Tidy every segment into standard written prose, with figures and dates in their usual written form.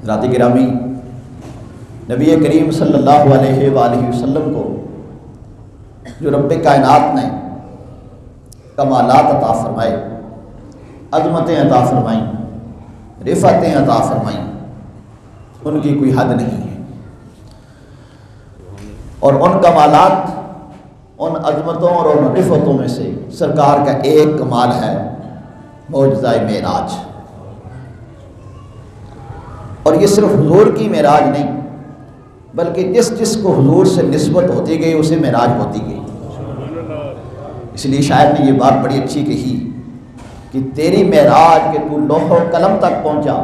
حضرات گرامی، نبی کریم صلی اللہ علیہ وآلہ وسلم کو جو رب کائنات نے کمالات عطا فرمائے، عظمتیں عطا فرمائیں، رفعتیں عطا فرمائیں، ان کی کوئی حد نہیں ہے۔ اور ان کمالات، ان عظمتوں اور ان رفعتوں میں سے سرکار کا ایک کمال ہے معجزہ معراج۔ اور یہ صرف حضور کی معراج نہیں، بلکہ جس جس کو حضور سے نسبت ہوتی گئی اسے معراج ہوتی گئی۔ اس لیے شاعر نے یہ بات بڑی اچھی کہی کہ تیری معراج کے تو لوح و قلم تک پہنچا،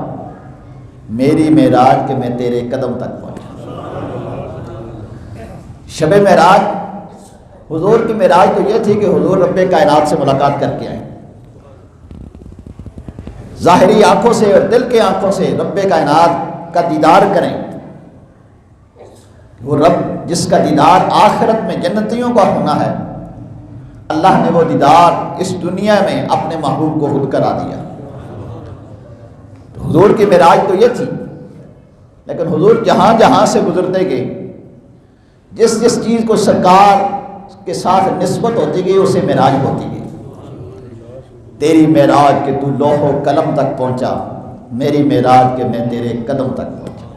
میری معراج کے میں تیرے قدم تک پہنچا۔ شب معراج، حضور کی معراج تو یہ تھی کہ حضور رب کائنات سے ملاقات کر کے آئیں، ظاہری آنکھوں سے اور دل کے آنکھوں سے رب کائنات کا دیدار کریں۔ وہ رب جس کا دیدار آخرت میں جنتیوں کا ہونا ہے، اللہ نے وہ دیدار اس دنیا میں اپنے محبوب کو خود کرا دیا۔ تو حضور کی معراج تو یہ تھی، لیکن حضور جہاں جہاں سے گزرتے گئے، جس جس چیز کو سرکار کے ساتھ نسبت ہوتی گئی اسے معراج ہوتی گئی۔ تیری معراج کے تو لوح و قلم تک پہنچا، میری معراج کے میں تیرے قدم تک پہنچا۔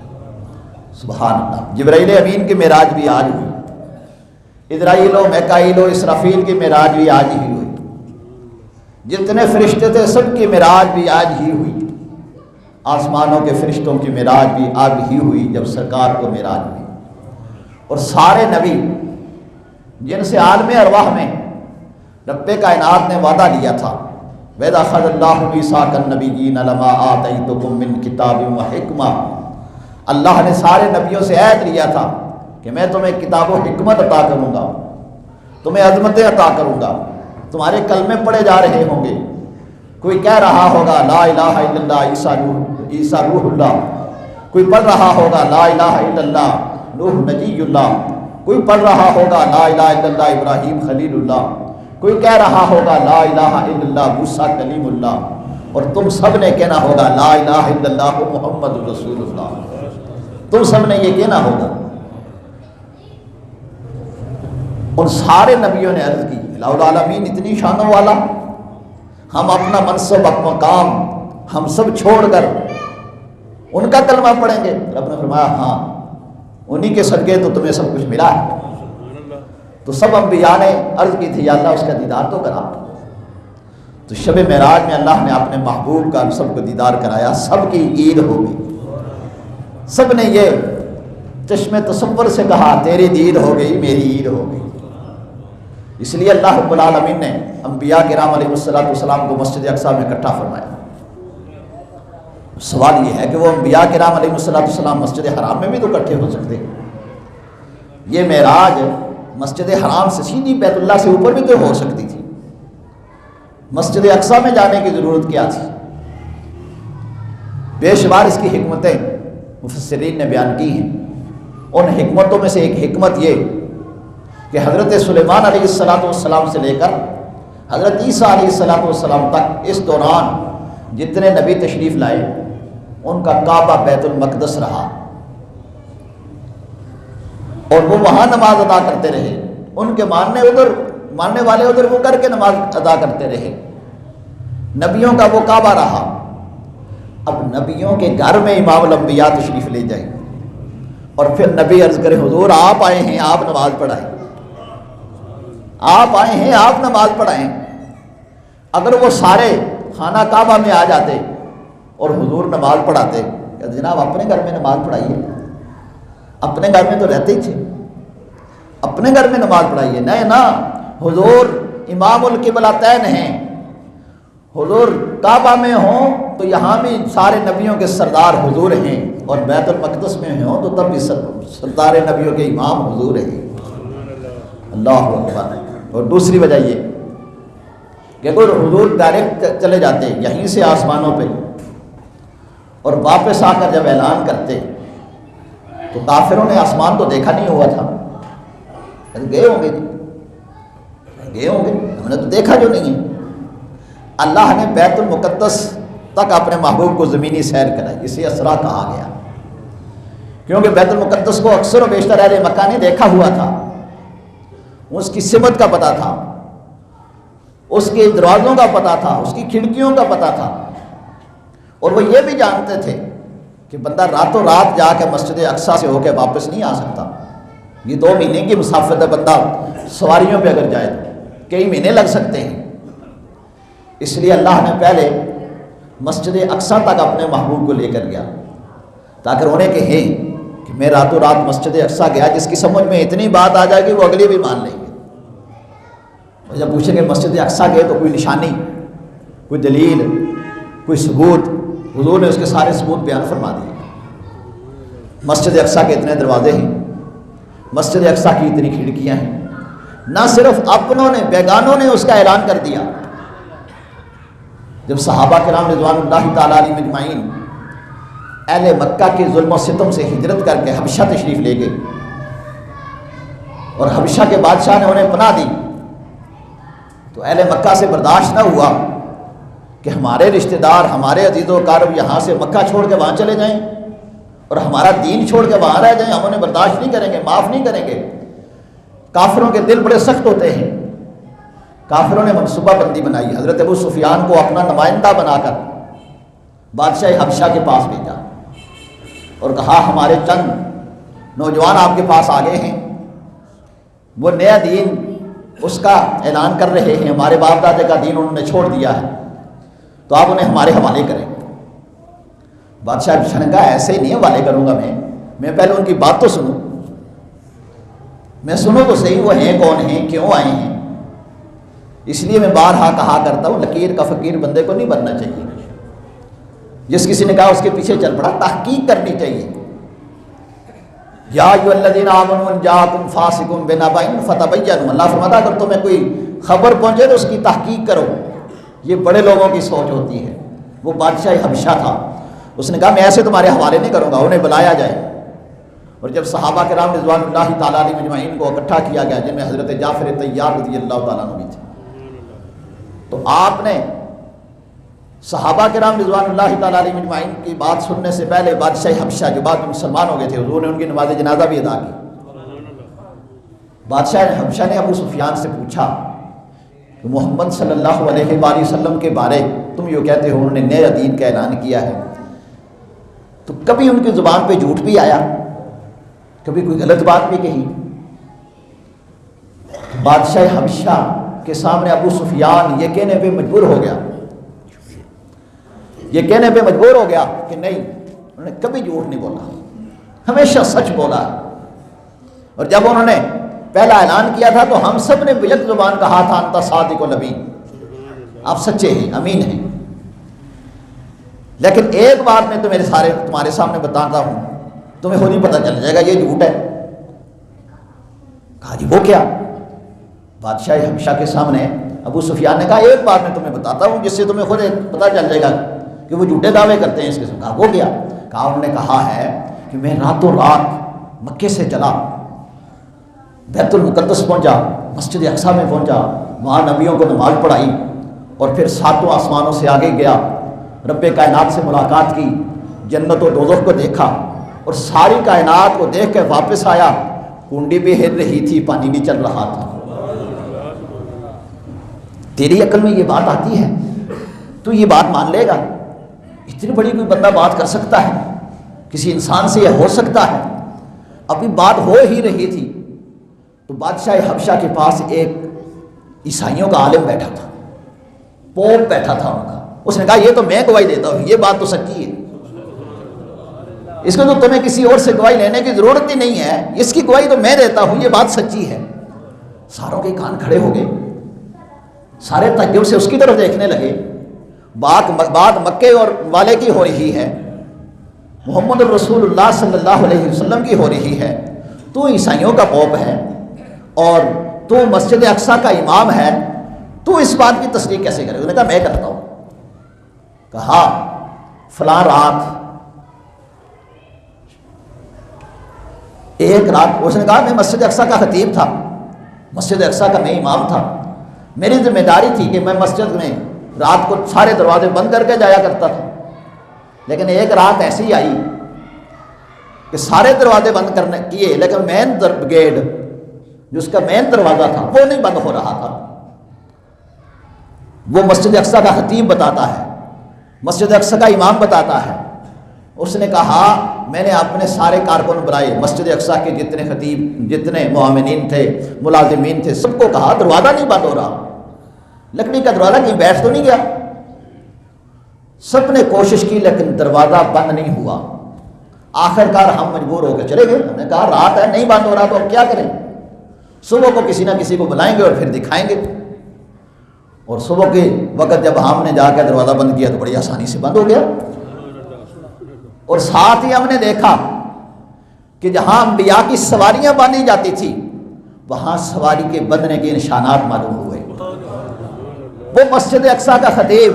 سبحان اللہ۔ جبرائیل امین کی معراج بھی آج ہوئی، اسرائیل و میکائیل و اسرافیل کی معراج بھی آج ہی ہوئی، جتنے فرشتے تھے سب کی معراج بھی آج ہی ہوئی، آسمانوں کے فرشتوں کی معراج بھی آج ہی ہوئی جب سرکار کو معراج ہوئی۔ اور سارے نبی جن سے عالم ارواح میں رب کائنات نے وعدہ لیا تھا، وَإِذْ أَخَذَ اللَّهُ مِيثَاقَ النَّبِيِّينَ لَمَا آتَيْتُكُم مِّن كِتَابٍ وَحِكْمَةٍ، اللہ نے سارے نبیوں سے عہد لیا تھا کہ میں تمہیں کتاب و حکمت عطا کروں گا، تمہیں عظمتیں عطا کروں گا، تمہارے کلمے پڑھے جا رہے ہوں گے، کوئی کہہ رہا ہوگا لا الہ الا اللہ عیسیٰ روح اللہ، کوئی پڑھ رہا ہوگا لا الہ الا اللہ نوح نجی اللہ، کوئی پڑھ رہا ہوگا لا الہ الا اللہ ابراہیم خلیل اللہ، کوئی کہہ رہا ہوگا لا الہ الا اللہ موسیٰ کلیم اللہ، اور تم سب نے کہنا ہوگا لا الہ الا اللہ محمد رسول اللہ۔ تم سب نے یہ کہنا ہوگا۔ ان سارے نبیوں نے عرض کی الہ العالمین اتنی شانوں والا، ہم اپنا منصب مقام ہم سب چھوڑ کر ان کا کلمہ پڑھیں گے؟ رب نے فرمایا ہاں، انہی کے صدقے تو تمہیں سب کچھ ملا ہے۔ تو سب انبیاء نے عرض کی تھی یا اللہ اس کا دیدار تو کرا۔ تو شب معراج میں اللہ نے اپنے محبوب کا سب کو دیدار کرایا، سب کی عید ہو گئی، سب نے یہ چشم تصور سے کہا تیری عید ہو گئی میری عید ہو گئی۔ اس لیے اللہ رب العالمین نے انبیاء کرام علیہ السلام کو مسجد اقصیٰ میں اکٹھا فرمایا۔ سوال یہ ہے کہ وہ انبیاء کرام علیہ السلام مسجد حرام میں بھی تو اکٹھے ہو سکتے، یہ معراج مسجد حرام سے سیدھی بیت اللہ سے اوپر بھی تو ہو سکتی تھی، مسجد اقصیٰ میں جانے کی ضرورت کیا تھی؟ بے شمار اس کی حکمتیں مفسرین نے بیان کی ہیں۔ ان حکمتوں میں سے ایک حکمت یہ کہ حضرت سلیمان علیہ السلام سے لے کر حضرت عیسیٰ علیہ السلام تک اس دوران جتنے نبی تشریف لائے ان کا کعبہ بیت المقدس رہا، اور وہ وہاں نماز ادا کرتے رہے، ان کے ماننے والے ادھر وہ کر کے نماز ادا کرتے رہے، نبیوں کا وہ کعبہ رہا۔ اب نبیوں کے گھر میں امام الانبیاء تشریف لے جائیں اور پھر نبی عرض کرے حضور آپ آئے ہیں آپ نماز پڑھائیں، آپ آئے ہیں آپ نماز پڑھائیں۔ اگر وہ سارے خانہ کعبہ میں آ جاتے اور حضور نماز پڑھاتے کہ جناب اپنے گھر میں نماز پڑھائیے، اپنے گھر میں تو رہتے ہی تھے، اپنے گھر میں نماز پڑھائیے۔ نہیں نا، حضور امام القبلتین ہیں، حضور کعبہ میں ہوں تو یہاں بھی سارے نبیوں کے سردار حضور ہیں، اور بیت المقدس میں ہوں تو تب بھی سردار نبیوں کے امام حضور ہیں۔ اللہ اکبر۔ اور دوسری وجہ یہ کہ اگر حضور ڈائریکٹ چلے جاتے یہیں سے آسمانوں پہ اور واپس آ کر جب اعلان کرتے تو کافروں نے آسمان تو دیکھا نہیں ہوا تھا، گئے ہوں گے جی، گئے ہوں گے، ہم نے تو دیکھا جو نہیں ہے۔ اللہ نے بیت المقدس تک اپنے محبوب کو زمینی سیر کرائی، اسے اسرا کہا گیا۔ کیونکہ بیت المقدس کو اکثر و بیشتر اہل مکہ نے دیکھا ہوا تھا، اس کی سمت کا پتہ تھا، اس کے دروازوں کا پتہ تھا، اس کی کھڑکیوں کا پتہ تھا، اور وہ یہ بھی جانتے تھے کہ بندہ راتوں رات جا کے مسجد اقصیٰ سے ہو کے واپس نہیں آ سکتا. یہ 2 مہینے کی مسافت ہے، بندہ سواریوں پہ اگر جائے تو کئی مہینے لگ سکتے ہیں. اس لیے اللہ نے پہلے مسجد اقصیٰ تک اپنے محبوب کو لے کر گیا تاکہ انہیں کہیں کہ میں راتوں رات مسجد اقصیٰ گیا. جس کی سمجھ میں اتنی بات آ جائے گی وہ اگلی بھی مان لیں گے. اور جب پوچھیں گے مسجد اقصیٰ گئے تو کوئی نشانی، کوئی دلیل، کوئی ثبوت، حضور نے اس کے سارے ثبوت بیان فرما دیے. مسجد اقصیٰ کے اتنے دروازے ہیں، مسجد اقصیٰ کی اتنی کھڑکیاں ہیں. نہ صرف اپنوں نے، بیگانوں نے اس کا اعلان کر دیا. جب صحابہ کرام رضوان اللہ تعالیٰ علیہم اجمعین اہل مکہ کے ظلم و ستم سے ہجرت کر کے حبشہ تشریف لے گئے اور حبشہ کے بادشاہ نے انہیں پناہ دی، تو اہل مکہ سے برداشت نہ ہوا کہ ہمارے رشتہ دار، ہمارے عزیز و اقارب یہاں سے مکہ چھوڑ کے وہاں چلے جائیں اور ہمارا دین چھوڑ کے وہاں رہ جائیں. ہم انہیں برداشت نہیں کریں گے، معاف نہیں کریں گے. کافروں کے دل بڑے سخت ہوتے ہیں. کافروں نے منصوبہ بندی بنائی، حضرت ابو سفیان کو اپنا نمائندہ بنا کر بادشاہ حبشہ کے پاس بھیجا اور کہا ہمارے چند نوجوان آپ کے پاس آ گئے ہیں، وہ نیا دین اس کا اعلان کر رہے ہیں، ہمارے باپ دادے کا دین انہوں نے چھوڑ دیا ہے، تو آپ انہیں ہمارے حوالے کریں. بادشاہ حبشہ نے کہا ایسے ہی نہیں حوالے کروں گا میں پہلے ان کی بات تو سنوں، میں سنوں تو صحیح وہ ہیں کون ہیں، کیوں آئے ہیں. اس لیے میں بارہا کہا کرتا ہوں لکیر کا فقیر بندے کو نہیں بننا چاہیے. جس کسی نے کہا اس کے پیچھے چل پڑا، تحقیق کرنی چاہیے. یا ایھا الذین آمنوا ان جاءکم فاسق بنبأ فتبینوا، اللہ فرماتا اگر تمہیں کوئی خبر پہنچے تو اس کی تحقیق کرو. یہ بڑے لوگوں کی سوچ ہوتی ہے. وہ بادشاہ حبشہ تھا، اس نے کہا میں ایسے تمہارے حوالے نہیں کروں گا، انہیں بلایا جائے. اور جب صحابہ کرام رضوان اللہ تعالیٰ علیہم اجمعین کو اکٹھا کیا گیا، جن میں حضرت جعفر طیار رضی اللہ تعالیٰ عنہ بھی تھے، تو آپ نے صحابہ کرام رضوان اللہ تعالیٰ علیہم اجمعین کی بات سننے سے پہلے بادشاہ حبشہ جو بعد میں مسلمان ہو گئے تھے، حضور نے ان کی نماز جنازہ بھی ادا کی. بادشاہ حبشہ نے ابو سفیان سے پوچھا کہ محمد صلی اللہ علیہ وآلہ وسلم کے بارے تم یوں کہتے ہو انہوں نے نیا دین کا اعلان کیا ہے، تو کبھی ان کی زبان پہ جھوٹ بھی آیا، کبھی کوئی غلط بات بھی کہی؟ بادشاہ حبشہ کے سامنے ابو سفیان یہ کہنے پہ مجبور ہو گیا، یہ کہنے پہ مجبور ہو گیا کہ نہیں، انہوں نے کبھی جھوٹ نہیں بولا، ہمیشہ سچ بولا. اور جب انہوں نے پہلا اعلان کیا تھا تو ہم سب نے بیک زبان کہا تھا انت صادق الامین، آپ سچے ہیں، امین ہیں. لیکن ایک بات میں تمہارے سامنے بتاتا ہوں، تمہیں خود ہی پتہ چل جائے گا یہ جھوٹ ہے. کہا جی وہ کیا؟ بادشاہ حبشہ کے سامنے ابو سفیان نے کہا ایک بات میں تمہیں بتاتا ہوں جس سے تمہیں خود پتہ چل جائے گا کہ وہ جھوٹے دعوے کرتے ہیں اس قسم. کہا وہ کیا؟ کہا انہوں نے کہا ہے کہ میں راتوں رات مکے سے چلا، بیت المقدس پہنچا، مسجد اقصیٰ میں پہنچا، وہاں نبیوں کو نماز پڑھائی، اور پھر 7 آسمانوں سے آگے گیا، رب کائنات سے ملاقات کی، جنت و دوزخ کو دیکھا، اور ساری کائنات کو دیکھ کے واپس آیا. کنڈی بھی ہل رہی تھی، پانی بھی چل رہا تھا. تیری عقل میں یہ بات آتی ہے؟ تو یہ بات مان لے گا؟ اتنی بڑی کوئی بندہ بات کر سکتا ہے؟ کسی انسان سے یہ ہو سکتا ہے؟ ابھی بات ہو ہی رہی تھی تو بادشاہ حبشہ کے پاس ایک عیسائیوں کا عالم بیٹھا تھا، پوپ بیٹھا تھا ان کا. اس نے کہا یہ تو میں گواہی دیتا ہوں، یہ بات تو سچی ہے، اس کو تو تمہیں کسی اور سے گواہی لینے کی ضرورت ہی نہیں ہے، اس کی گواہی تو میں دیتا ہوں، یہ بات سچی ہے. ساروں کے کان کھڑے ہو گئے، سارے تعجب سے اس کی طرف دیکھنے لگے. بات مکے اور والے کی ہو رہی ہے، محمد الرسول اللہ صلی اللہ علیہ وسلم کی ہو رہی ہے، تو عیسائیوں کا پوپ ہے اور تو مسجد اقصیٰ کا امام ہے، تو اس بات کی تصدیق کیسے کرے؟ انہوں نے کہا میں کرتا ہوں. کہا فلاں رات ایک رات، اس نے کہا میں مسجد اقصیٰ کا خطیب تھا، مسجد اقصیٰ کا میں امام تھا، میری ذمہ داری تھی کہ میں مسجد میں رات کو سارے دروازے بند کر کے جایا کرتا تھا. لیکن ایک رات ایسی آئی کہ سارے دروازے بند کرنے کیے، لیکن مین گیٹ جو اس کا مین دروازہ تھا وہ نہیں بند ہو رہا تھا۔ وہ مسجد اقصی کا خطیب بتاتا ہے، مسجد اقصی کا امام بتاتا ہے، اس نے کہا میں نے اپنے سارے کارکن بلائے، مسجد اقصی کے جتنے خطیب، جتنے معاونین تھے، ملازمین تھے، سب کو کہا دروازہ نہیں بند ہو رہا، لکڑی کا دروازہ کہیں بیٹھ تو نہیں گیا؟ سب نے کوشش کی لیکن دروازہ بند نہیں ہوا۔ آخر کار ہم مجبور ہو کے چلے گئے، ہم نے کہا رات ہے نہیں بند ہو رہا تو اب کیا کریں، صبح کو کسی نہ کسی کو بلائیں گے اور پھر دکھائیں گے۔ اور صبح کے وقت جب ہم نے جا کے دروازہ بند کیا تو بڑی آسانی سے بند ہو گیا، اور ساتھ ہی ہم نے دیکھا کہ جہاں انبیاء کی سواریاں باندھی جاتی تھی وہاں سواری کے بندھنے کے نشانات معلوم ہوئے۔ وہ مسجد اقصی کا خطیب،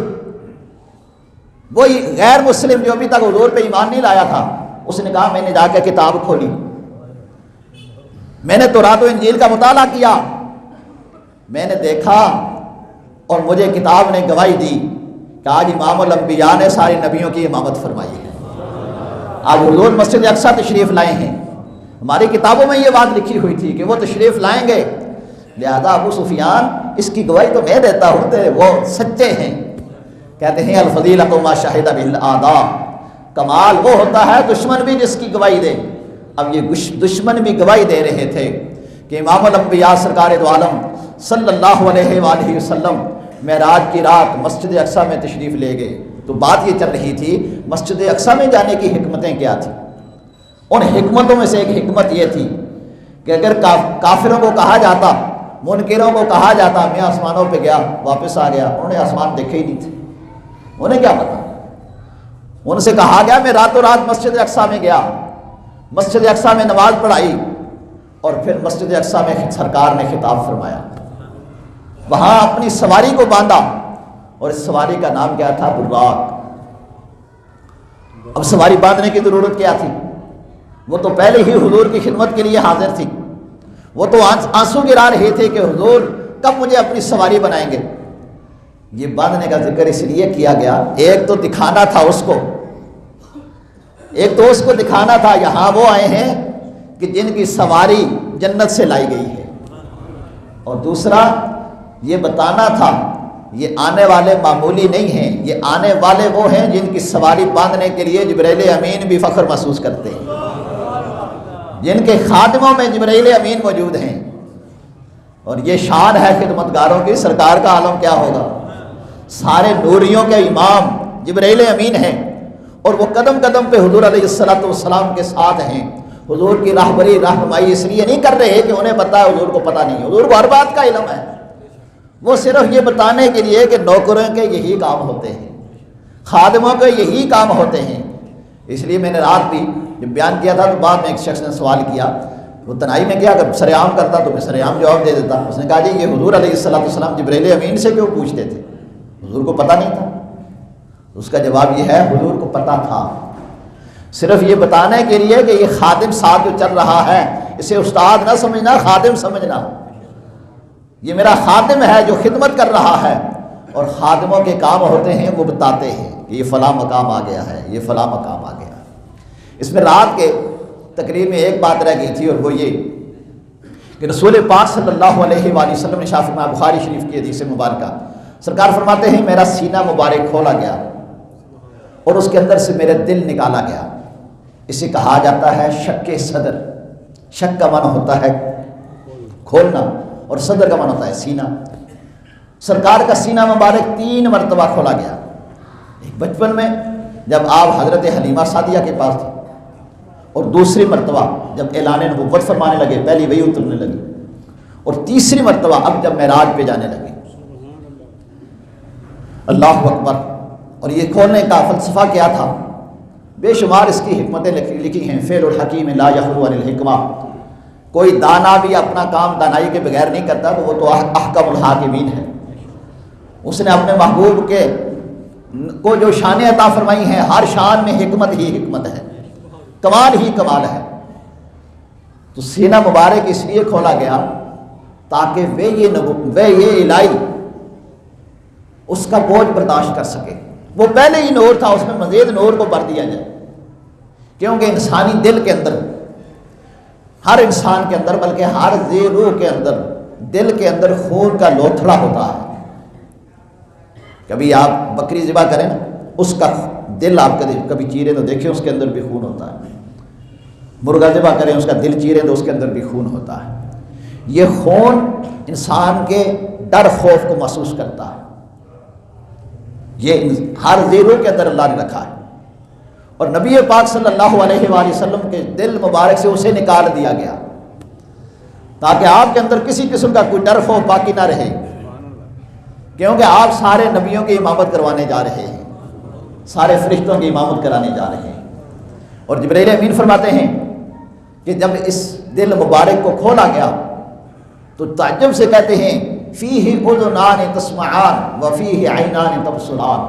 وہی غیر مسلم جو ابھی تک حضور پہ ایمان نہیں لایا تھا، اس نے کہا میں نے جا کے کتاب کھولی، میں نے تورات و انجیل کا مطالعہ کیا، میں نے دیکھا اور مجھے کتاب نے گواہی دی کہ آج امام الانبیاء نے سارے نبیوں کی امامت فرمائی ہے۔ آج حضور مسجد اقصی تشریف لائے ہیں، ہماری کتابوں میں یہ بات لکھی ہوئی تھی کہ وہ تشریف لائیں گے، لہذا ابو سفیان اس کی گواہی تو میں دیتا ہوں، وہ سچے ہیں۔ کہتے ہیں الفضیلۃ ما شہد بالاعداء، کمال وہ ہوتا ہے دشمن بھی جس کی گواہی دے۔ اب یہ دشمن بھی گواہی دے رہے تھے کہ امام الانبیاء سرکار دو عالم صلی اللہ علیہ وآلہ وسلم معراج کی رات مسجد اقصی میں تشریف لے گئے۔ تو بات یہ چل رہی تھی مسجد اقصی میں جانے کی حکمتیں کیا تھیں۔ ان حکمتوں میں سے ایک حکمت یہ تھی کہ اگر کافروں کو کہا جاتا، منکروں کو کہا جاتا میں آسمانوں پہ گیا واپس آ گیا، انہوں نے آسمان دیکھے ہی نہیں تھے، انہیں کیا پتا؟ ان سے کہا گیا میں راتوں رات مسجد اقصی میں گیا، مسجد اقصی میں نماز پڑھائی، اور پھر مسجد اقصی میں سرکار نے خطاب فرمایا، وہاں اپنی سواری کو باندھا، اور اس سواری کا نام کیا تھا؟ براق۔ اب سواری باندھنے کی ضرورت کیا تھی؟ وہ تو پہلے ہی حضور کی خدمت کے لیے حاضر تھی، وہ تو آنسو گرا رہے تھے کہ حضور کب مجھے اپنی سواری بنائیں گے۔ یہ باندھنے کا ذکر اس لیے کیا گیا، ایک تو دکھانا تھا اس کو، ایک تو اس کو دکھانا تھا یہاں وہ آئے ہیں کہ جن کی سواری جنت سے لائی گئی ہے، اور دوسرا یہ بتانا تھا یہ آنے والے معمولی نہیں ہیں، یہ آنے والے وہ ہیں جن کی سواری باندھنے کے لیے جبرائیل امین بھی فخر محسوس کرتے ہیں، جن کے خادموں میں جبرائیل امین موجود ہیں۔ اور یہ شان ہے خدمتگاروں کی، سرکار کا عالم کیا ہوگا؟ سارے نوریوں کے امام جبرائیل امین ہیں، اور وہ قدم قدم پہ حضور علیہ السلام کے ساتھ ہیں۔ حضور کی راہبری رہنمائی اس لیے نہیں کر رہے کہ انہیں پتہ ہے، حضور کو پتہ نہیں ہے، حضور کو ہر بات کا علم ہے، وہ صرف یہ بتانے کے لیے کہ نوکروں کے یہی کام ہوتے ہیں، خادموں کے یہی کام ہوتے ہیں۔ اس لیے میں نے رات بھی جب بیان کیا تھا تو بعد میں ایک شخص نے سوال کیا، وہ تنہائی میں کیا اگر سر عام کرتا تو میں سر عام جواب دے دیتا۔ اس نے کہا جی یہ حضور علیہ السلام جبرائیل امین سے کیوں پوچھتے تھے؟ حضور کو پتہ نہیں تھا؟ اس کا جواب یہ ہے حضور کو پتہ تھا، صرف یہ بتانے کے لیے کہ یہ خادم ساتھ جو چل رہا ہے اسے استاد نہ سمجھنا، خادم سمجھنا، یہ میرا خادم ہے جو خدمت کر رہا ہے، اور خادموں کے کام ہوتے ہیں وہ بتاتے ہیں کہ یہ فلاں مقام آ گیا ہے، یہ فلاں مقام آ گیا ہے۔ اس میں رات کے تقریر میں ایک بات رہ گئی تھی، اور وہ یہ کہ رسول پاک صلی اللہ علیہ وآلہ وسلم نے شاہ فرمایا، بخاری شریف کی حدیث مبارکہ، سرکار فرماتے ہیں میرا سینہ مبارک کھولا گیا اور اس کے اندر سے میرا دل نکالا گیا۔ اسے کہا جاتا ہے شک صدر، شک کا معنی ہوتا ہے کھولنا اور صدر کا معنی ہوتا ہے سینہ۔ سرکار کا سینہ مبارک 3 مرتبہ کھولا گیا، ایک بچپن میں جب آپ حضرت حلیمہ سعدیہ کے پاس تھے، اور دوسری مرتبہ جب اعلان نبوت فرمانے لگے، پہلی وہی اترنے لگی، اور تیسری مرتبہ اب جب معراج پہ جانے لگے۔ اللہ اکبر۔ اور یہ کھولنے کا فلسفہ کیا تھا؟ بے شمار اس کی حکمتیں لکھی ہیں، فعل الحکیم لا یخلو عن الحکمہ، کوئی دانا بھی اپنا کام دانائی کے بغیر نہیں کرتا، تو وہ تو احکم الحاکمین ہے۔ اس نے اپنے محبوب کے کو جو شان عطا فرمائی ہیں، ہر شان میں حکمت ہی حکمت ہے، کمال ہی کمال ہے۔ تو سینہ مبارک اس لیے کھولا گیا تاکہ وہ یہ الہی اس کا بوجھ برداشت کر سکے۔ وہ پہلے ہی نور تھا، اس میں مزید نور کو بھر دیا جائے، کیونکہ انسانی دل کے اندر، ہر انسان کے اندر بلکہ ہر ذی روح کے اندر، دل کے اندر خون کا لوتھڑا ہوتا ہے۔ کبھی آپ بکری ذبح کریں نا، اس کا دل آپ کبھی چیریں تو دیکھیں اس کے اندر بھی خون ہوتا ہے۔ مرغا ذبح کریں، اس کا دل چیریں تو اس کے اندر بھی خون ہوتا ہے۔ یہ خون انسان کے ڈر خوف کو محسوس کرتا ہے، یہ ہر ذی روح کے اندر اللہ نے رکھا ہے، اور نبی پاک صلی اللہ علیہ وآلہ وسلم کے دل مبارک سے اسے نکال دیا گیا تاکہ آپ کے اندر کسی قسم کا کوئی ڈر خوف باقی نہ رہے، کیونکہ آپ سارے نبیوں کی امامت کروانے جا رہے ہیں، سارے فرشتوں کی امامت کرانے جا رہے ہیں۔ اور جبرائیل امین فرماتے ہیں کہ جب اس دل مبارک کو کھولا گیا تو تعجب سے کہتے ہیں فیہ اذنان تسمعان وفیہ عینان تبصران۔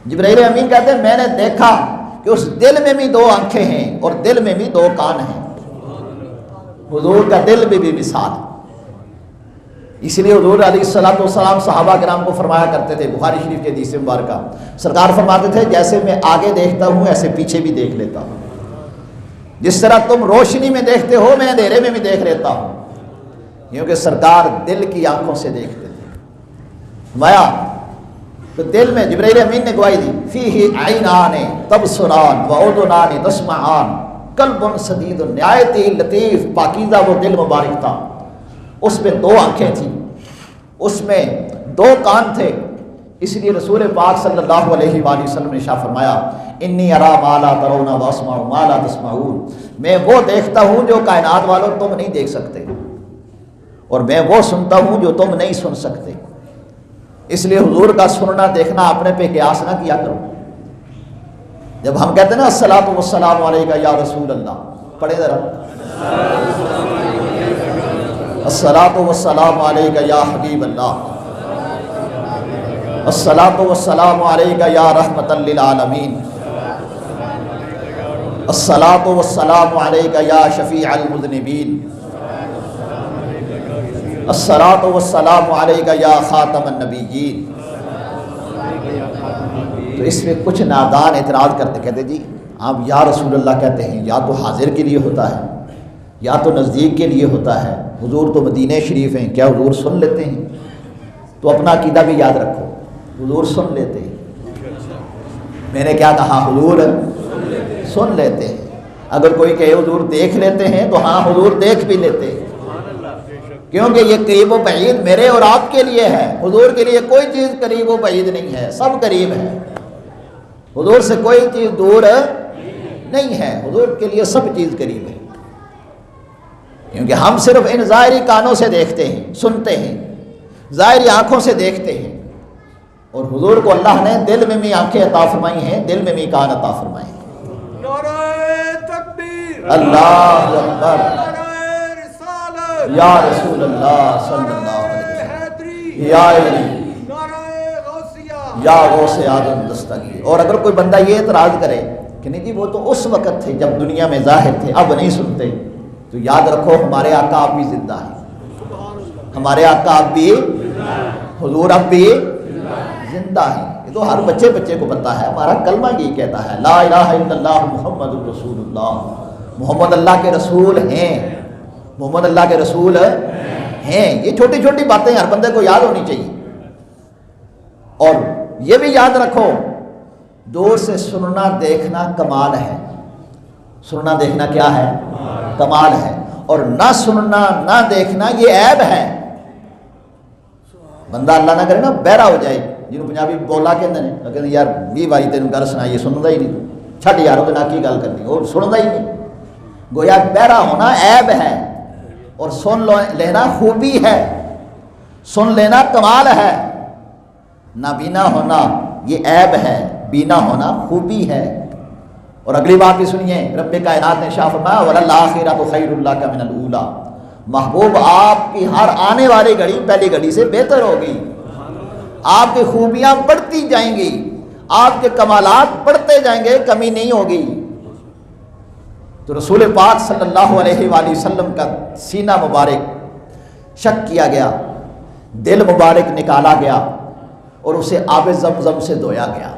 جبرائیل امین کہتے ہیں میں نے دیکھا کہ اس دل میں بھی دو آنکھیں ہیں اور دل میں بھی دو کان ہیں۔ حضور کا دل بھی مثال، اس لیے حضور علیہ الصلوۃ والسلام صحابہ کرام کو فرمایا کرتے تھے، بخاری شریف کے حدیث مبارکہ سرکار فرماتے تھے جیسے میں آگے دیکھتا ہوں ایسے پیچھے بھی دیکھ لیتا ہوں، جس طرح تم روشنی میں دیکھتے ہو میں اندھیرے میں بھی دیکھ لیتا ہوں، کیونکہ سرکار دل کی آنکھوں سے دیکھتے تھے۔ فرمایا تو دل میں جبرائیل امین نے گواہی دی فیہ عینان تبصران واذنان تسمعان قلب سدید نہایت ہی لطیف پاکیزہ وہ دل مبارک تھا، اس میں دو آنکھیں تھیں، اس میں دو کان تھے، اس لیے رسول پاک صلی اللہ علیہ وآلہ وسلم نے ارشاد فرمایا انی ارا ما لا ترون واسمع ما لا تسمعون، میں وہ دیکھتا ہوں جو کائنات والوں تم نہیں دیکھ سکتے، اور میں وہ سنتا ہوں جو تم نہیں سن سکتے۔ اس لیے حضور کا سننا دیکھنا اپنے پہ قیاس نہ کیا کرو۔ جب ہم کہتے ہیں نا الصلاۃ والسلام علیکہ یا رسول اللہ، پڑھے ذرا الصلاۃ والسلام علیکہ یا حبیب اللہ، الصلاۃ والسلام علیکہ یا رحمۃ للعالمین، الصلاۃ والسلام علیکہ یا شفیع المذنبین، الصلاۃ والسلام علیکہ یا خاتم النبیین۔ تو اس میں کچھ نادان اعتراض کرتے کہتے جی آپ یا رسول اللہ کہتے ہیں، یا تو حاضر کے لیے ہوتا ہے یا تو نزدیک کے لیے ہوتا ہے، حضور تو مدینہ شریف ہیں، کیا حضور سن لیتے ہیں؟ تو اپنا عقیدہ بھی یاد رکھو، حضور سن لیتے ہیں۔ میں نے کیا کہا؟ حضور سن لیتے ہیں۔ اگر کوئی کہے حضور دیکھ لیتے ہیں تو ہاں حضور دیکھ بھی لیتے ہیں، کیونکہ یہ قریب و بعید میرے اور آپ کے لیے ہے، حضور کے لیے کوئی چیز قریب و بعید نہیں ہے، سب قریب ہے، حضور سے کوئی چیز دور نہیں ہے، حضور کے لیے سب چیز قریب ہے، کیونکہ ہم صرف ان ظاہری کانوں سے دیکھتے ہیں، سنتے ہیں، ظاہری آنکھوں سے دیکھتے ہیں، اور حضور کو اللہ نے دل میں بھی آنکھیں عطا فرمائی ہیں، دل میں بھی کان عطا فرمائے ہیں۔ نعرہ تکبیر، اللہ اکبر، نعرہ رسالت، یا رسول اللہ صلی اللہ علیہ وسلم، یا علی، نعرہ غوثیہ، یا غوث اعظم دستگیر۔ اور اگر کوئی بندہ یہ اعتراض کرے کہ نہیں جی وہ تو اس وقت تھے جب دنیا میں ظاہر تھے اب نہیں سنتے، تو یاد رکھو ہمارے آقا اب بھی زندہ ہیں، ہمارے آقا اب بھی، حضور اب بھی زندہ ہیں۔ یہ تو ہر بچے کو پتا ہے، ہمارا کلمہ یہ کہتا ہے لا الہ الا اللہ محمد رسول اللہ، محمد اللہ کے رسول ہیں، محمد اللہ کے رسول ہیں۔ یہ چھوٹی چھوٹی باتیں ہر بندے کو یاد ہونی چاہیے، اور یہ بھی یاد رکھو دور سے سننا دیکھنا کمال ہے، سننا دیکھنا کیا ہے؟ کمال ہے، اور نہ سننا نہ دیکھنا یہ عیب ہے۔ بندہ اللہ نہ کرے نا بہرا ہو جائے، جنہوں پنجابی بولا کہتے ہیں، لیکن یار بھی بھائی تینوں گل سنا یہ سنتا ہی نہیں، چھٹ یار وہ کی گل کرنی، وہ سنتا ہی نہیں۔ گویا بہرا ہونا عیب ہے، اور سن لینا خوبی ہے، سن لینا کمال ہے، نابینا ہونا یہ عیب ہے، بینا ہونا خوبی ہے۔ اور اگلی بات بھی سنیے، رب کائنات نے ارشاد فرمایا وَلَلْآخِرَةُ خَيْرٌ لَكَ مِنَ الْأُولَىٰ، محبوب آپ کی ہر آنے والی گھڑی پہلی گھڑی سے بہتر ہوگی، آپ کی خوبیاں بڑھتی جائیں گی، آپ کے کمالات بڑھتے جائیں گے، کمی نہیں ہوگی۔ تو رسول پاک صلی اللہ علیہ وآلہ وسلم کا سینہ مبارک شک کیا گیا، دل مبارک نکالا گیا، اور اسے آب زمزم سے دھویا گیا۔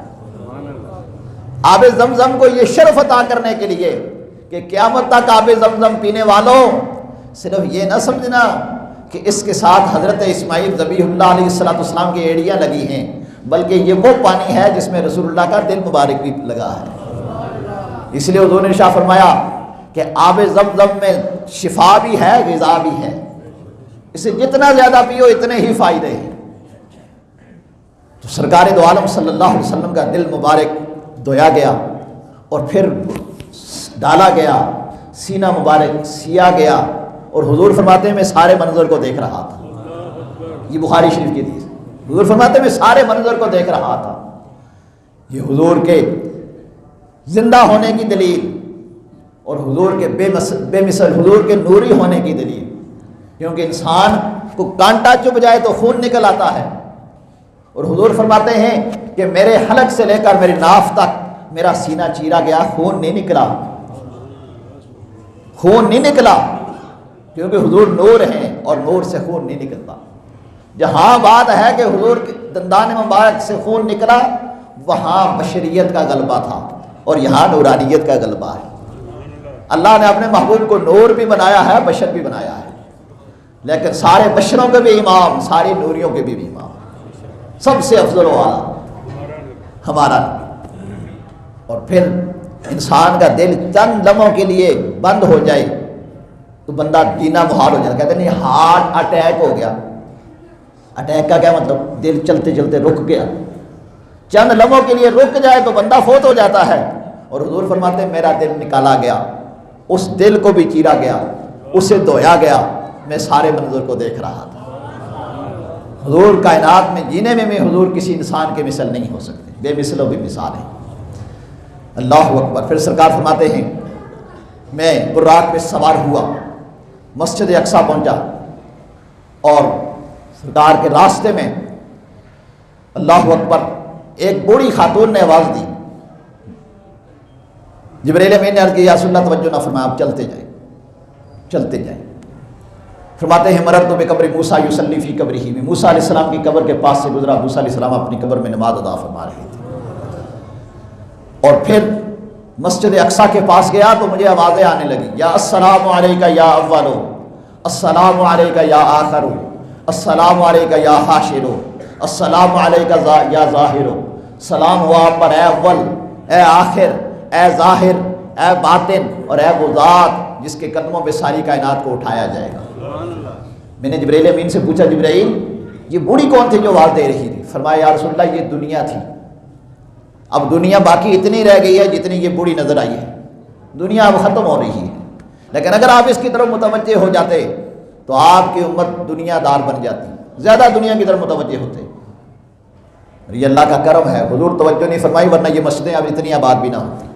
آب زمزم کو یہ شرف عطا کرنے کے لیے کہ قیامت تک آب زمزم پینے والوں صرف یہ نہ سمجھنا کہ اس کے ساتھ حضرت اسماعیل ذبیح اللہ علیہ السلام کی ایڑیاں لگی ہیں، بلکہ یہ وہ پانی ہے جس میں رسول اللہ کا دل مبارک بھی لگا ہے۔ اس لیے حضور نے ارشاد فرمایا کہ آب زمزم میں شفا بھی ہے، غذا بھی ہے، اسے جتنا زیادہ پیو اتنے ہی فائدے ہیں۔ تو سرکار دو عالم صلی اللہ علیہ وسلم کا دل مبارک دھویا گیا اور پھر ڈالا گیا، سینہ مبارک سیا گیا، اور حضور فرماتے ہیں میں سارے منظر کو دیکھ رہا تھا۔ یہ بخاری شریف کی حدیث، حضور فرماتے ہیں میں سارے منظر کو دیکھ رہا تھا۔ یہ حضور کے زندہ ہونے کی دلیل اور حضور کے بے مثل حضور کے نوری ہونے کی دلیل، کیونکہ انسان کو کانٹا چبھ جائے تو خون نکل آتا ہے، اور حضور فرماتے ہیں کہ میرے حلق سے لے کر میری ناف تک میرا سینہ چیرا گیا، خون نہیں نکلا، خون نہیں نکلا، کیونکہ حضور نور ہیں اور نور سے خون نہیں نکلتا۔ جہاں بات ہے کہ حضور کے دندان مبارک سے خون نکلا وہاں بشریت کا غلبہ تھا، اور یہاں نورانیت کا غلبہ ہے۔ اللہ نے اپنے محبوب کو نور بھی بنایا ہے، بشر بھی بنایا ہے، لیکن سارے بشروں کے بھی امام، ساری نوریوں کے بھی امام، سب سے افضل و اعلیٰ ہمارا نبی۔ اور پھر انسان کا دل چند لمحوں کے لیے بند ہو جائے تو بندہ جینا محال ہو جاتا۔ کہتے نہیں ہارٹ اٹیک ہو گیا، اٹیک کا کیا مطلب؟ دل چلتے چلتے رک گیا، چند لمحوں کے لیے رک جائے تو بندہ فوت ہو جاتا ہے، اور حضور فرماتے ہیں میرا دل نکالا گیا، اس دل کو بھی چیرا گیا، اسے دھویا گیا، میں سارے منظر کو دیکھ رہا تھا۔ حضور کائنات میں جینے میں بھی حضور کسی انسان کے مثل نہیں ہو سکتے، بے مثل و بے مثال ہیں۔ اللہ اکبر۔ پھر سرکار فرماتے ہیں میں براق پہ سوار ہوا، مسجد اقصیٰ پہنچا، اور سرکار کے راستے میں اللہ اکبر ایک بوڑھی خاتون نے آواز دی۔ جبرائیل امین نے عرض کی یا رسول اللہ توجہ نہ فرمائیں، آپ چلتے جائیں، چلتے جائیں۔ فرماتے ہیں مررت بقبر موسیٰ یصلی فی قبرہ، میں موسیٰ علیہ السلام کی قبر کے پاس سے گزرا، موسیٰ علیہ السلام اپنی قبر میں نماز ادا فرما رہے تھے، اور پھر مسجد اقصیٰ کے پاس گیا تو مجھے آوازیں آنے لگی، یا السلام علیکہ یا اولو، السلام علیکہ یا آخرو، السلام علیکہ یا حاشرو، السلام علیکہ یا ظاہرو، سلام ہوا آپ پر اے اول، اے آخر، اے ظاہر، اے باطن، اور اے وہ ذات جس کے قدموں پہ ساری کائنات کو اٹھایا جائے گا۔ میں نے جبرائیل امین سے پوچھا جبرائیل یہ بوڑھی کون تھی جو آواز دے رہی تھی؟ فرمایا یا رسول اللہ یہ دنیا تھی، اب دنیا باقی اتنی رہ گئی ہے جتنی یہ بوڑھی نظر آئی ہے، دنیا اب ختم ہو رہی ہے، لیکن اگر آپ اس کی طرف متوجہ ہو جاتے تو آپ کی امت دنیا دار بن جاتی، زیادہ دنیا کی طرف متوجہ ہوتے۔ یہ اللہ کا کرم ہے، حضور توجہ نہیں فرمائی ورنہ یہ مسجدیں اب اتنی آباد بھی نہ ہوتی۔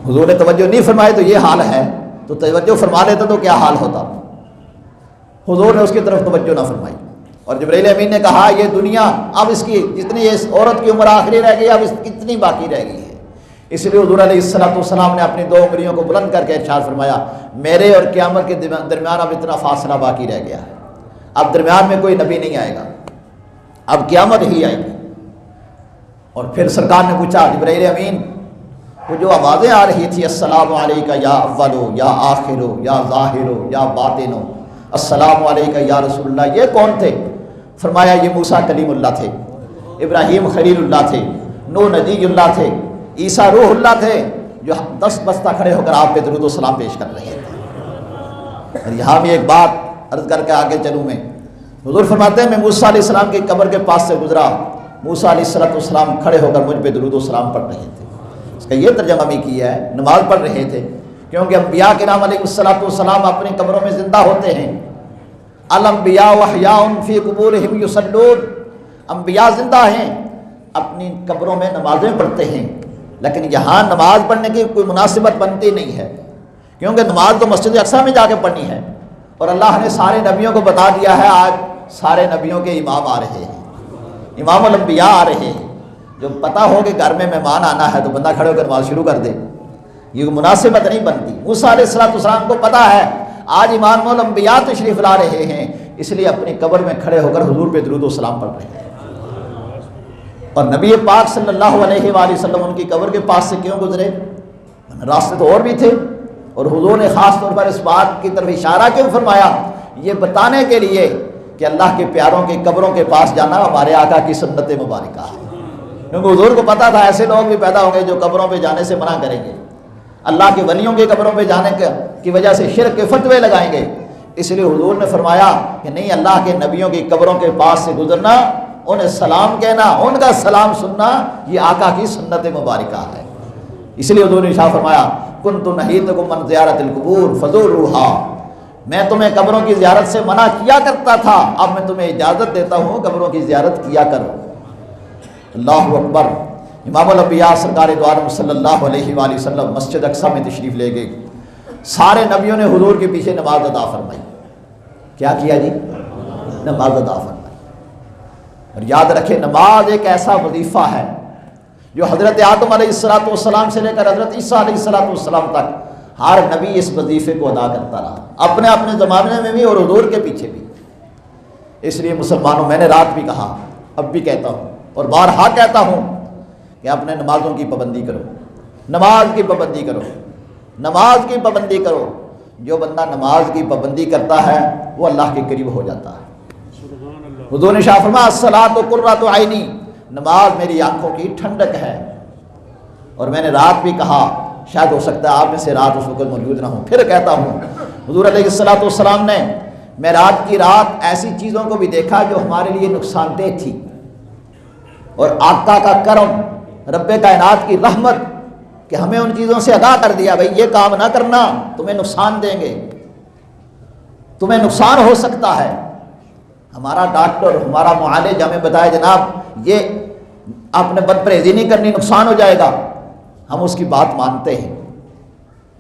حضور نے توجہ نہیں فرمائی تو یہ حال ہے، تو توجہ فرما لیتا تو کیا حال ہوتا۔ حضور نے اس کی طرف توجہ نہ فرمائی، اور جبرائیل امین نے کہا یہ دنیا اب اس کی جتنی اس عورت کی عمر آخری رہ گئی اب اس کتنی باقی رہ گئی ہے۔ اس لیے حضور علیہ السلام نے اپنی دو انگلیوں کو بلند کر کے ارشاد فرمایا میرے اور قیامت کے درمیان اب اتنا فاصلہ باقی رہ گیا ہے، اب درمیان میں کوئی نبی نہیں آئے گا، اب قیامت ہی آئے گی۔ اور پھر سرکار نے پوچھا جبرائیل امین وہ جو آوازیں آ رہی تھی السلام علیکہ یا اولو یا آخرو یا ظاہرو یا باطنو، السلام علیکہ یا رسول اللہ، یہ کون تھے؟ فرمایا یہ موسیٰ کلیم اللہ تھے، ابراہیم خلیل اللہ تھے، نوح نبی اللہ تھے، عیسیٰ روح اللہ تھے، جو 10 بستہ کھڑے ہو کر آپ پہ درود و سلام پیش کر رہے تھے۔ اور یہاں بھی ایک بات عرض کر کے آگے چلوں میں، حضور فرماتے ہیں میں موسیٰ علیہ السلام کی قبر کے پاس سے گزرا، موسیٰ علیہ السلام کھڑے ہو کر مجھ پہ درود و سلام پڑھ رہے تھے۔ اس کا یہ ترجمہ بھی کیا ہے، نماز پڑھ رہے تھے، کیونکہ انبیاء کے نام علیہ السلام اپنی قبروں میں زندہ ہوتے ہیں۔ الانبیاء احیاء فی قبورہم یصلون، انبیاء زندہ ہیں، اپنی قبروں میں نمازیں پڑھتے ہیں، لیکن یہاں نماز پڑھنے کی کوئی مناسبت بنتی نہیں ہے، کیونکہ نماز تو مسجد اقصیٰ میں جا کے پڑھنی ہے، اور اللہ نے سارے نبیوں کو بتا دیا ہے آج سارے نبیوں کے امام آ رہے ہیں، امام الانبیاء آ رہے ہیں۔ جو پتہ ہو کہ گھر میں مہمان آنا ہے تو بندہ کھڑے ہو کر نماز شروع کر دے، یہ مناسبت نہیں بنتی۔ موسیٰ علیہ السلام کو پتہ ہے آج امام الانبیاء تشریف لا رہے ہیں، اس لیے اپنی قبر میں کھڑے ہو کر حضور پہ درود و سلام پڑھ رہے ہیں۔ اور نبی پاک صلی اللہ علیہ وآلہ وسلم ان کی قبر کے پاس سے کیوں گزرے؟ راستے تو اور بھی تھے، اور حضور نے خاص طور پر اس بات کی طرف اشارہ کیوں فرمایا؟ یہ بتانے کے لیے کہ اللہ کے پیاروں کی قبروں کے پاس جانا ہمارے آقا کی سنت مبارکہ ہے، کیونکہ حضور کو پتا تھا ایسے لوگ بھی پیدا ہوں گے جو قبروں پہ جانے سے منع کریں گے، اللہ کے ولیوں کی قبروں پہ جانے کی وجہ سے شرک کے فتوے لگائیں گے۔ اس لیے حضور نے فرمایا کہ نہیں، اللہ کے نبیوں کی قبروں کے پاس سے گزرنا، انہیں سلام کہنا، ان کا سلام سننا، یہ آقا کی سنت مبارکہ ہے۔ اس لیے حضور نے ارشاد فرمایا کنت نہیتکم من زیارت القبور فزوروہا، میں تمہیں قبروں کی زیارت سے منع کیا کرتا تھا، اب میں تمہیں اجازت دیتا ہوں قبروں کی زیارت کیا کرو۔ اللہ اکبر۔ امام الانبیاء سرکار دو عالم صلی اللہ علیہ وآلہ وسلم مسجد اقصی میں تشریف لے گئے، سارے نبیوں نے حضور کے پیچھے نماز ادا فرمائی۔ کیا کیا جی؟ نماز ادا فرمائی۔ اور یاد رکھیں، نماز ایک ایسا وظیفہ ہے جو حضرت آدم علیہ السلام سے لے کر حضرت عیسیٰ علیہ السلام تک ہر نبی اس وظیفے کو ادا کرتا رہا، اپنے اپنے زمانے میں بھی اور حضور کے پیچھے بھی۔ اس لیے مسلمانوں، میں نے رات بھی کہا، اب بھی کہتا ہوں اور بارہا کہتا ہوں کہ اپنے نمازوں کی پابندی کرو، نماز کی پابندی کرو، نماز کی پابندی کرو۔ جو بندہ نماز کی پابندی کرتا ہے وہ اللہ کے قریب ہو جاتا ہے۔ حضور نے شاہ فرمایا الصلاۃ قرۃ عینی، نماز میری آنکھوں کی ٹھنڈک ہے۔ اور میں نے رات بھی کہا، شاید ہو سکتا ہے آپ میں سے رات اس وقت موجود نہ ہوں، پھر کہتا ہوں، حضور علیہ السلام نے معراج کی رات ایسی چیزوں کو بھی دیکھا جو ہمارے لیے نقصان دہ تھی، اور آقا کا کرم، رب کائنات کی رحمت کہ ہمیں ان چیزوں سے آگاہ کر دیا، بھئی یہ کام نہ کرنا، تمہیں نقصان دیں گے، تمہیں نقصان ہو سکتا ہے۔ ہمارا ڈاکٹر، ہمارا معالج ہمیں بتائے جناب یہ آپ نے بد پرہیزی نہیں کرنی، نقصان ہو جائے گا، ہم اس کی بات مانتے ہیں،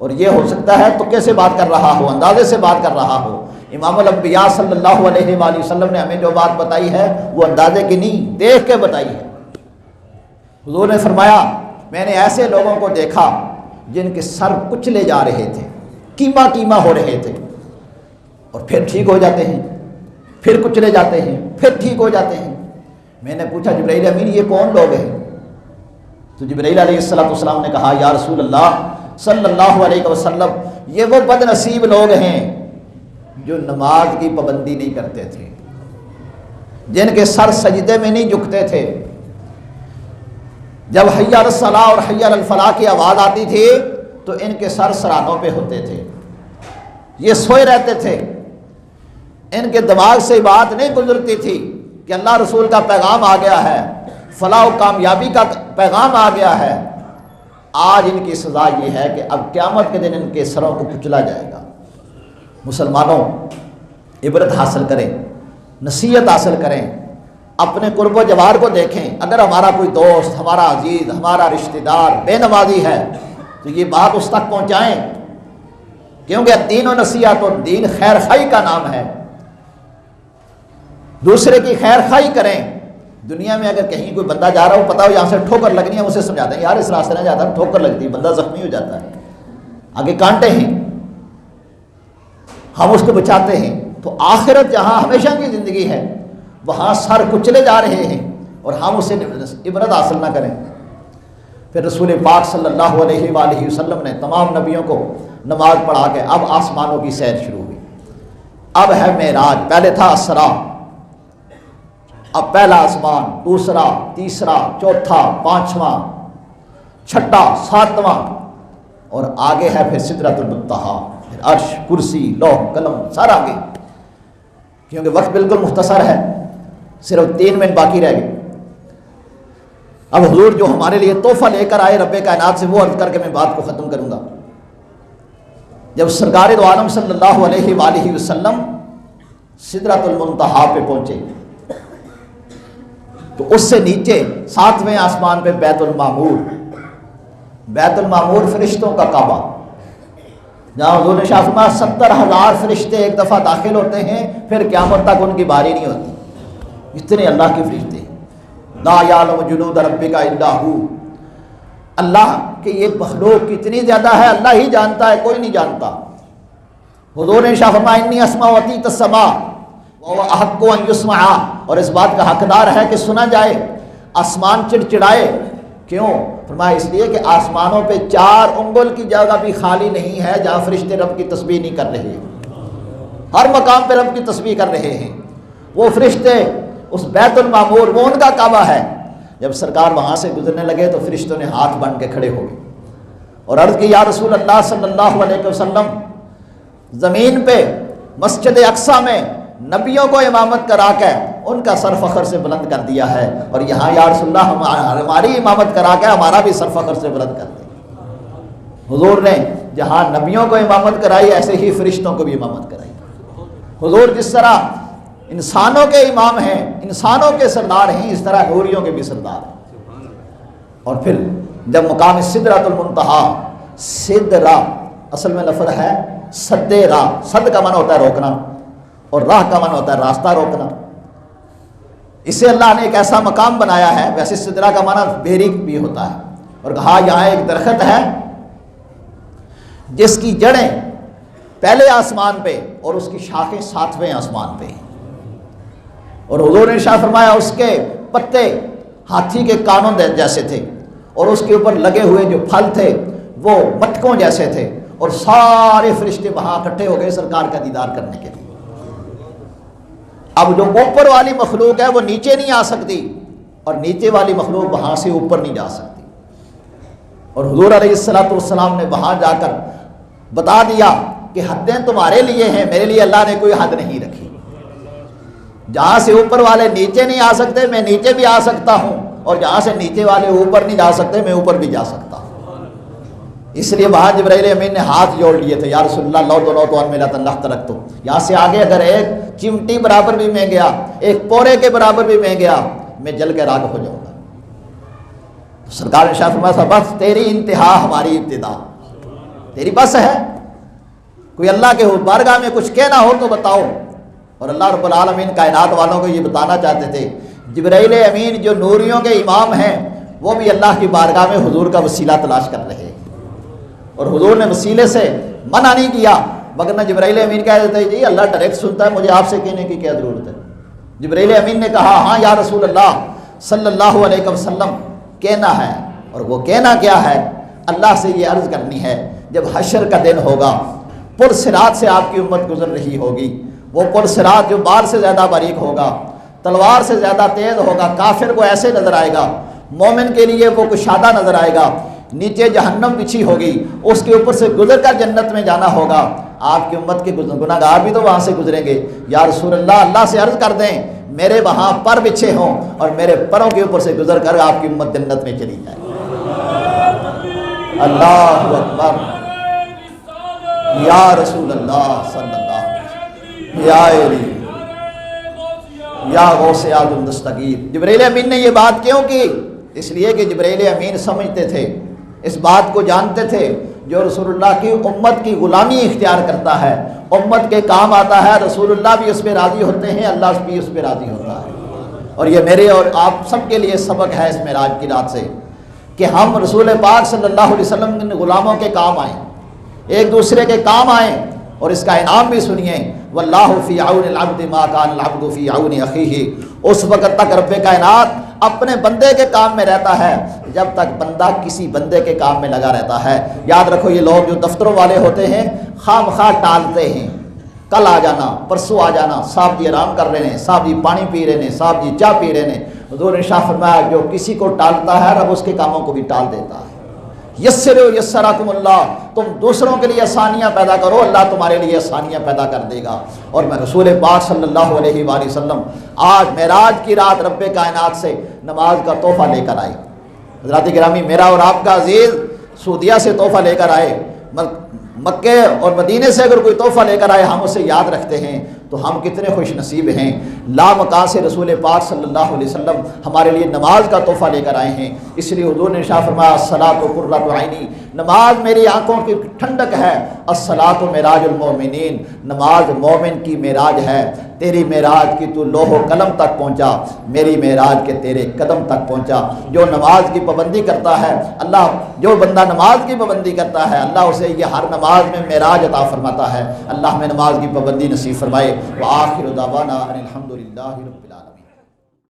اور یہ ہو سکتا ہے تکے سے بات کر رہا ہو، اندازے سے بات کر رہا ہو۔ امام الانبیاء صلی اللہ علیہ وآلہ وسلم نے ہمیں جو بات بتائی ہے وہ اندازے کی نہیں، دیکھ کے بتائی ہے۔ حضور نے فرمایا میں نے ایسے لوگوں کو دیکھا جن کے سر کچلے جا رہے تھے، کیما کیما ہو رہے تھے، اور پھر ٹھیک ہو جاتے ہیں، پھر کچلے جاتے ہیں، پھر ٹھیک ہو جاتے ہیں۔ میں نے پوچھا جبرائیل امین یہ کون لوگ ہیں؟ تو جبرائیل علیہ السلام نے کہا یا رسول اللہ صلی اللہ علیہ وسلم، یہ وہ بد نصیب لوگ ہیں جو نماز کی پابندی نہیں کرتے تھے، جن کے سر سجدے میں نہیں جھکتے تھے، جب حی علی الصلاۃ اور حی علی الفلاح کی آواز آتی تھی تو ان کے سر سرانوں پہ ہوتے تھے، یہ سوئے رہتے تھے، ان کے دماغ سے بات نہیں گزرتی تھی کہ اللہ رسول کا پیغام آ گیا ہے، فلاح و کامیابی کا پیغام آ گیا ہے۔ آج ان کی سزا یہ ہے کہ اب قیامت کے دن ان کے سروں کو کچلا جائے گا۔ مسلمانوں، عبرت حاصل کریں، نصیحت حاصل کریں، اپنے قرب و جوار کو دیکھیں۔ اگر ہمارا کوئی دوست، ہمارا عزیز، ہمارا رشتہ دار بے نمازی ہے تو یہ بات اس تک پہنچائیں، کیونکہ دین و نصیحت اور دین خیر خواہی کا نام ہے، دوسرے کی خیر خواہی کریں۔ دنیا میں اگر کہیں کوئی بندہ جا رہا ہو، پتا ہو یہاں سے ٹھوکر لگنی ہے، اسے سمجھاتے ہیں یار اس راستے نہ جاتا، ٹھوکر لگتی ہے، بندہ زخمی ہو جاتا ہے، آگے کانٹے ہیں، ہم اس کو بچاتے ہیں۔ تو آخرت جہاں ہمیشہ کی زندگی ہے وہاں سر کچلے جا رہے ہیں اور ہم اسے عبرت حاصل نہ کریں۔ پھر رسول پاک صلی اللہ علیہ وآلہ وسلم نے تمام نبیوں کو نماز پڑھا کے اب آسمانوں کی سیر شروع ہوئی۔ اب ہے معراج، پہلے تھا اسراء، اب پہلا آسمان، دوسرا، تیسرا، چوتھا، پانچواں، چھٹا، ساتواں، اور آگے ہے پھر سدرۃ المنتہا، پھر عرش، کرسی، لوح قلم، سارا آگے، کیونکہ وقت بالکل مختصر ہے، صرف 3 منٹ باقی رہ گئے۔ اب حضور جو ہمارے لیے تحفہ لے کر آئے رب کائنات سے، وہ عرض کر کے میں بات کو ختم کروں گا۔ جب سرکار دو عالم صلی اللہ علیہ وآلہ وسلم سدرۃ المنتہا پہ پہنچے تو اس سے نیچے 7ویں آسمان پہ بیت المعمور، بیت المعمور فرشتوں کا کعبہ، جہاں حضور نے شاہ فرمایا 70,000 فرشتے ایک دفعہ داخل ہوتے ہیں، پھر قیامت تک ان کی باری نہیں ہوتی، اتنے اللہ کے فرشتے ہیں۔ لا یعلم جنود ربک الا ھو، اللہ کہ یہ مخلوق کتنی زیادہ ہے اللہ ہی جانتا ہے، کوئی نہیں جانتا۔ حضور نے شاہ فرمایا انی اسمع واتیت السماع وهو احق ان يسمع، اور اس بات کا حقدار ہے کہ سنا جائے، آسمان چڑچڑائے، کیوں؟ فرمایا اس لیے کہ آسمانوں پہ 4 انگل کی جگہ بھی خالی نہیں ہے جہاں فرشتے رب کی تسبیح نہیں کر رہے، ہر مقام پہ رب کی تسبیح کر رہے ہیں وہ فرشتے۔ اس بیت المعمور وہ ان کا کعبہ ہے، جب سرکار وہاں سے گزرنے لگے تو فرشتوں نے ہاتھ بن کے کھڑے ہو گئے اور عرض کی یا رسول اللہ صلی اللہ علیہ وسلم، زمین پہ مسجد اقصیٰ میں نبیوں کو امامت کرا کے ان کا سر فخر سے بلند کر دیا ہے، اور یہاں یا رسول اللہ ہماری امامت کرا کے ہمارا بھی سر فخر سے بلند کر دیا۔ حضور نے جہاں نبیوں کو امامت کرائی ایسے ہی فرشتوں کو بھی امامت کرائی۔ حضور جس طرح انسانوں کے امام ہیں، انسانوں کے سردار ہیں، اس طرح نوریوں کے بھی سردار ہیں۔ اور پھر جب مقام سدرۃ المنتہا، سدرہ اصل میں لفظ ہے سد راہ، صد کا معنی ہوتا ہے روکنا اور راہ کا معنی ہوتا ہے راستہ روکنا، اسے اللہ نے ایک ایسا مقام بنایا ہے۔ ویسے سدرہ کا معنی بیریک بھی ہوتا ہے، اور کہا یہاں ایک درخت ہے جس کی جڑیں پہلے آسمان پہ اور اس کی شاخیں 7ویں آسمان پہ، اور حضور نے ارشاد فرمایا اس کے پتے ہاتھی کے کانوں جیسے تھے اور اس کے اوپر لگے ہوئے جو پھل تھے وہ مٹکوں جیسے تھے، اور سارے فرشتے وہاں اکٹھے ہو گئے سرکار کا دیدار کرنے کے لیے۔ اب جو اوپر والی مخلوق ہے وہ نیچے نہیں آ سکتی، اور نیچے والی مخلوق وہاں سے اوپر نہیں جا سکتی، اور حضور علیہ الصلوۃ والسلام نے وہاں جا کر بتا دیا کہ حدیں تمہارے لیے ہیں، میرے لیے اللہ نے کوئی حد نہیں رکھی۔ جہاں سے اوپر والے نیچے نہیں آ سکتے میں نیچے بھی آ سکتا ہوں، اور جہاں سے نیچے والے اوپر نہیں جا سکتے میں اوپر بھی جا سکتا ہوں۔ اس لیے وہاں جبرائیل امین نے ہاتھ جوڑ لیے تھے، یا رسول اللہ لو تو ان ملا اللہ ترک تو، یہاں سے آگے اگر ایک چمٹی برابر بھی میں گیا، ایک پورے کے برابر بھی میں گیا، میں جل کے راکھ ہو جاؤں گا۔ سرکار نے شاہ فرمایا بس تیری انتہا ہماری ابتدا، تیری بس ہے، کوئی اللہ کے بارگاہ میں کچھ کہنا ہو تو بتاؤ۔ اور اللہ رب العالمین کائنات والوں کو یہ بتانا چاہتے تھے جبرائیل امین جو نوریوں کے امام ہیں وہ بھی اللہ کی بارگاہ میں حضور کا وسیلہ تلاش کر رہے ہیں، اور حضور نے وسیلے سے منع نہیں کیا، مگر جبرائیل امین کہہ دیتے جی اللہ ڈائریکٹ سنتا ہے، مجھے آپ سے کہنے کی کیا ضرورت ہے۔ جبرائیل امین نے کہا ہاں یا رسول اللہ صلی اللہ علیہ وسلم کہنا ہے، اور وہ کہنا کیا ہے؟ اللہ سے یہ عرض کرنی ہے جب حشر کا دن ہوگا، پل صراط سے آپ کی امت گزر رہی ہوگی، وہ پل صراط جو بال سے زیادہ باریک ہوگا، تلوار سے زیادہ تیز ہوگا، کافر کو ایسے نظر آئے گا، مومن کے لیے وہ کشادہ نظر آئے گا، نیچے جہنم بچھی ہوگی، اس کے اوپر سے گزر کر جنت میں جانا ہوگا۔ آپ کی امت کے گناہ گار بھی تو وہاں سے گزریں گے۔ یا رسول اللہ اللہ سے عرض کر دیں میرے وہاں پر بچھے ہوں اور میرے پروں کے اوپر سے گزر کر آپ کی امت جنت میں چلی جائے۔ اللہ اکبر، یا رسول اللہ صلی اللہ علیہ وسلم، یا علی یا غوث اعظم دستگیر۔ جبرائیل امین نے یہ بات کیوں کی؟ اس لیے کہ جبرائیل امین سمجھتے تھے، اس بات کو جانتے تھے جو رسول اللہ کی امت کی غلامی اختیار کرتا ہے، امت کے کام آتا ہے، رسول اللہ بھی اس پہ راضی ہوتے ہیں، اللہ بھی اس پہ راضی ہوتا ہے۔ اور یہ میرے اور آپ سب کے لیے سبق ہے اس معراج کی رات سے کہ ہم رسول پاک صلی اللہ علیہ وسلم کے غلاموں کے کام آئیں، ایک دوسرے کے کام آئیں، اور اس کا انعام بھی سنیے، واللہ فی عون العبد ما کان العبد فی عون اخیہ۔ اس وقت تک رب کائنات اپنے بندے کے کام میں رہتا ہے جب تک بندہ کسی بندے کے کام میں لگا رہتا ہے۔ یاد رکھو یہ لوگ جو دفتروں والے ہوتے ہیں خواہ مخواہ ٹالتے ہیں، کل آ جانا، پرسوں آ جانا، صاحب جی آرام کر رہے ہیں، صاحب جی پانی پی رہے ہیں، صاحب جی چائے پی رہے ہیں۔ حضور نے ارشاد فرمایا جو کسی کو ٹالتا ہے رب اس کے کاموں کو بھی ٹال دیتا ہے۔ یسروا یسرکم اللہ، تم دوسروں کے لیے آسانیاں پیدا کرو، اللہ تمہارے لیے آسانیاں پیدا کر دے گا۔ اور میں رسول پاک صلی اللہ علیہ وآلہ وسلم آج معراج کی رات رب کائنات سے نماز کا تحفہ لے کر آئے۔ حضرات گرامی، میرا اور آپ کا عزیز سعودیہ سے تحفہ لے کر آئے، مکے اور مدینے سے اگر کوئی تحفہ لے کر آئے ہم اسے یاد رکھتے ہیں تو ہم کتنے خوش نصیب ہیں۔ لامکان سے رسول پاک صلی اللہ علیہ وسلم ہمارے لیے نماز کا تحفہ لے کر آئے ہیں۔ اس لیے حضور نے ارشاد فرمایا الصلاۃ قرۃ عینی، نماز میری آنکھوں کی ٹھنڈک ہے، الصلاۃ معراج المومنین، نماز مومن کی معراج ہے۔ تیری معراج کی تو لوح و قلم تک پہنچا، میری معراج کے تیرے قدم تک پہنچا۔ جو نماز کی پابندی کرتا ہے اللہ، جو بندہ نماز کی پابندی کرتا ہے اللہ اسے یہ ہر نماز میں معراج عطا فرماتا ہے۔ اللہ ہمیں نماز کی پابندی نصیب فرمائے۔ وآخر دعوانا ان الحمد للہ رب